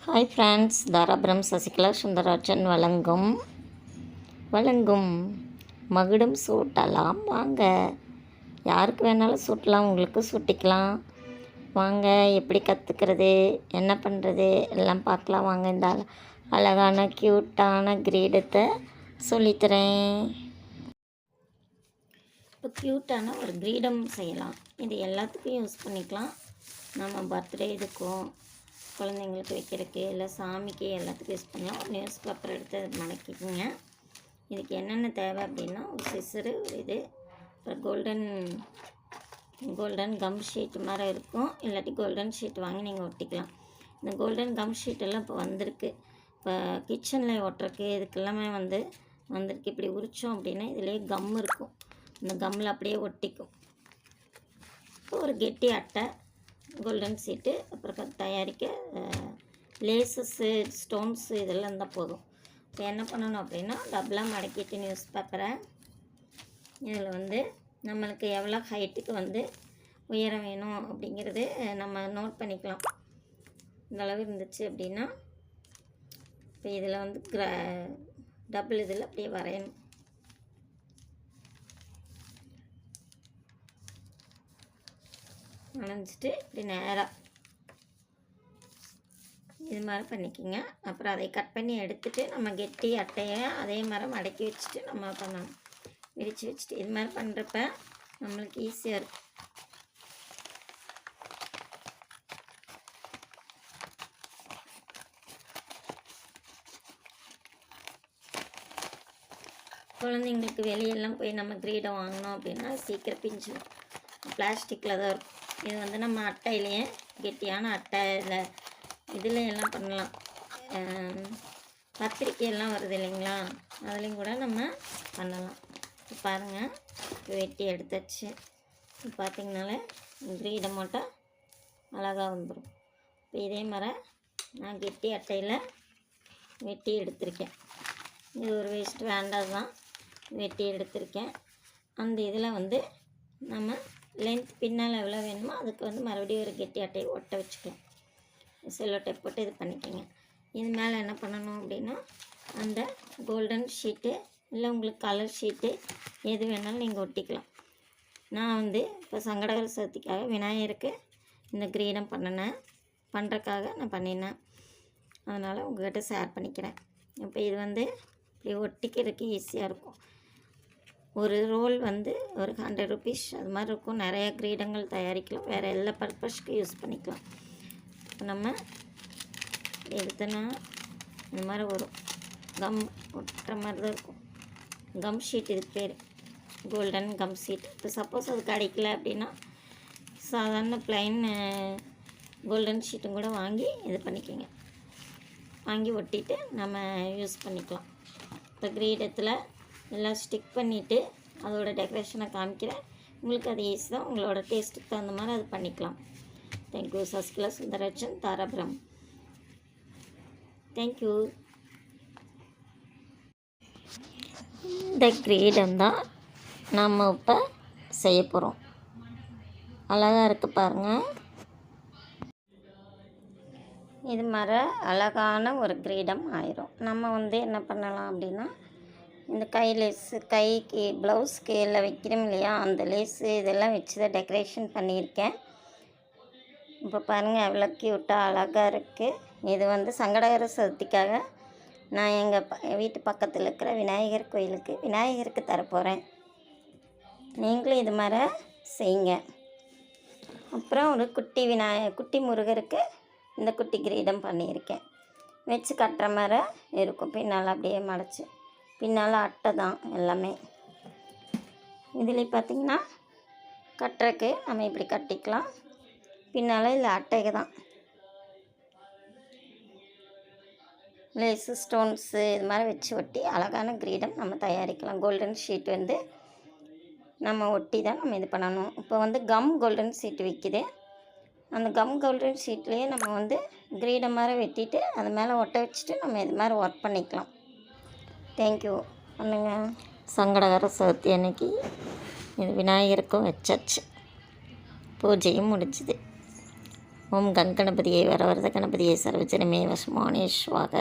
Hi friends, Dharapuram Sasikala Sundararajan வழங்கும் மகுடம் சூட்டலாம் வாங்க. யாருக்கு வேணாலும் சூட்டலாம், உங்களுக்கு சூட்டிக்கலாம் வாங்க. எப்படி கற்றுக்கிறது, என்ன பண்ணுறது எல்லாம் பார்க்கலாம் வாங்க. இந்த அழகான க்யூட்டான கிரீடத்தை சொல்லித்தரேன். இப்போ க்யூட்டான ஒரு கிரீடம் செய்யலாம். இது எல்லாத்துக்கும் யூஸ் பண்ணிக்கலாம். நம்ம பர்த்டே இதுக்கும் குழந்தைங்களுக்கு வைக்கிறதுக்கு இல்லை சாமிக்கு எல்லாத்துக்கும் யூஸ் பண்ணலாம். ஒரு நியூஸ் பேப்பர் எடுத்து மடக்கிக்குங்க. இதுக்கு என்னென்ன தேவை அப்படின்னா, ஒரு சிசரு, ஒரு இது, அப்புறம் கோல்டன் கம் ஷீட் மாதிரி இருக்கும். இல்லாட்டி கோல்டன் ஷீட் வாங்கி நீங்கள் ஒட்டிக்கலாம். இந்த கோல்டன் கம் ஷீட்டெல்லாம் இப்போ வந்திருக்கு. இப்போ கிச்சனில் ஒட்டுறக்கு இதுக்கெல்லாமே வந்திருக்கு. இப்படி உரித்தோம் அப்படின்னா இதுலேயே கம் இருக்கும். இந்த கம்மில் அப்படியே ஒட்டிக்கும். இப்போ ஒரு கெட்டி அட்டை, கோல்டன் ஷீட்டு, அப்புறம் தயாரிக்க லேசஸ்ஸு, ஸ்டோன்ஸு இதெல்லாம் இருந்தால் போதும். இப்போ என்ன பண்ணணும் அப்படின்னா, டபுளாக மடக்கிட்டு நியூஸ் பேப்பரை இதில் நம்மளுக்கு எவ்வளோ ஹைட்டுக்கு உயரம் வேணும் அப்படிங்கிறது நம்ம நோட் பண்ணிக்கலாம். இந்த அளவு இருந்துச்சு அப்படின்னா, இப்போ இதில் டபுள் இதில் அப்படியே வரையணும். வளைஞ்சிட்டு இப்படி நேராக இது மாதிரி பண்ணிக்கோங்க. அப்புறம் அதை கட் பண்ணி எடுத்துகிட்டு நம்ம கெட்டி அட்டையை அதே மாதிரி மடக்கி வச்சுட்டு நம்ம பண்ணணும். விரித்து வச்சுட்டு இது மாதிரி பண்ணுறப்ப நம்மளுக்கு ஈஸியாக இருக்கும். குழந்தைங்களுக்கு வெளியெல்லாம் போய் நம்ம கிரீடம் வாங்கினோம் அப்படின்னா சீக்கிரம் பிஞ்சிடும். பிளாஸ்டிக்கில் தான் இருக்கும். இது நம்ம அட்டையிலேயே கெட்டியான அட்டை இதில் எல்லாம் பண்ணலாம். பத்திரிக்கையெல்லாம் வருது இல்லைங்களா, அதுலேயும் கூட நம்ம பண்ணலாம். இப்போ பாருங்கள், வெட்டி எடுத்தாச்சு. இப்போ பார்த்திங்கனாலே கிரீடம் மட்டும் அழகாக வந்துடும். இப்போ இதே மாதிரி நான் கெட்டி அட்டையில் வெட்டி எடுத்திருக்கேன். இது ஒரு வேஸ்ட் வேண்டாம் தான் வெட்டி எடுத்திருக்கேன். அந்த இதில் நம்ம லென்த் பின்னால் எவ்வளோ வேணுமோ அதுக்கு மறுபடியும் ஒரு கெட்டி அட்டையை ஒட்ட வச்சுக்கலாம். செல்லோ டேப் போட்டு இது பண்ணிக்கோங்க. இது மேலே என்ன பண்ணணும் அப்படின்னா, அந்த கோல்டன் ஷீட்டு இல்லை உங்களுக்கு கலர் ஷீட்டு எது வேணாலும் நீங்கள் ஒட்டிக்கலாம். நான் இப்போ சங்கடகர சதுர்த்திக்காக விநாயகருக்கு இந்த கிரீடம் பண்ணுறக்காக நான் பண்ணினேன். அதனால் உங்கள்கிட்ட ஷேர் பண்ணிக்கிறேன். இப்போ இது இப்படி ஒட்டிக்கிறதுக்கு ஈஸியாக இருக்கும். ஒரு ரோல் ஒரு 100 ருபீஸ் அது மாதிரி இருக்கும். நிறைய கிரீடங்கள் தயாரிக்கலாம். வேறு எல்லா பர்பஸ்க்கு யூஸ் பண்ணிக்கலாம். இப்போ நம்ம எடுத்தோன்னா இந்த மாதிரி வரும். கம் ஒட்டுற மாதிரி தான் இருக்கும். கம் ஷீட் இதுக்கு பேர், கோல்டன் கம் ஷீட். இப்போ சப்போஸ் அது கிடைக்கல அப்படின்னா சாதாரண ப்ளைன் கோல்டன் ஷீட்டும் கூட வாங்கி இது பண்ணிக்கோங்க. வாங்கி ஒட்டிட்டு நம்ம யூஸ் பண்ணிக்கலாம். இப்போ கிரீடத்தில் எல்லாம் ஸ்டிக் பண்ணிவிட்டு அதோட டெக்கரேஷனை காமிக்கிறேன். உங்களுக்கு அது ஈஸி தான். உங்களோட டேஸ்ட்டுக்கு தகுந்த மாதிரி அது பண்ணிக்கலாம். தேங்க்யூ. சசிகலா சுந்தரராஜன், தாராபுரம். தேங்க்யூ. இந்த கிரீடம் தான் நம்ம இப்போ செய்ய போகிறோம். அழகாக இருக்குது பாருங்கள். இது மாதிரி அழகான ஒரு கிரீடம் ஆயிரும். நம்ம என்ன பண்ணலாம் அப்படின்னா, இந்த கை லேஸு, கைக்கு ப்ளவுஸ்க்கு எல்லாம் வைக்கிறோம் இல்லையா, அந்த லேஸு இதெல்லாம் வச்சு தான் டெக்கரேஷன் பண்ணியிருக்கேன். இப்போ பாருங்கள் எவ்வளோ க்யூட்டாக அழகாக இருக்குது. இது சங்கடகர சதுர்த்திக்காக நான் எங்கள் வீட்டு பக்கத்தில் இருக்கிற விநாயகர் கோயிலுக்கு விநாயகருக்கு தரப்போகிறேன். நீங்களும் இது மாதிரி செய்யுங்க. அப்புறம் ஒரு குட்டி முருகருக்கு இந்த குட்டி கிரீடம் பண்ணியிருக்கேன். வச்சு கட்டுற மாதிரி இருக்கும். பின்னால் அப்படியே மடைச்சி, பின்னால் அட்டை தான் எல்லாமே. இதில் பார்த்திங்கன்னா கட்டுறக்கு நம்ம இப்படி கட்டிக்கலாம். பின்னால் இல்லை அட்டைக்கு தான் லேஸு, ஸ்டோன்ஸு இது மாதிரி வச்சு ஒட்டி அழகான கிரீடம் நம்ம தயாரிக்கலாம். கோல்டன் ஷீட் நம்ம ஒட்டி தான் நம்ம இது பண்ணணும். இப்போ கம் கோல்டன் ஷீட் விற்கிது. அந்த கம் கோல்டன் ஷீட்லேயே நம்ம கிரீடம் மாதிரி வெட்டிட்டு அது மேலே ஒட்ட வச்சுட்டு நம்ம இது மாதிரி ஒர்க் பண்ணிக்கலாம். தேங்க்யூ. பண்ணுங்க. சங்கடகர சதுர்த்தி அன்னைக்கு இது விநாயகருக்கும் வச்சாச்சு. பூஜையும் முடிஞ்சுது. ஓம் கங்கணபதியை வரவரத கணபதியை சர்வஜனமே வசமானேஸ்வாக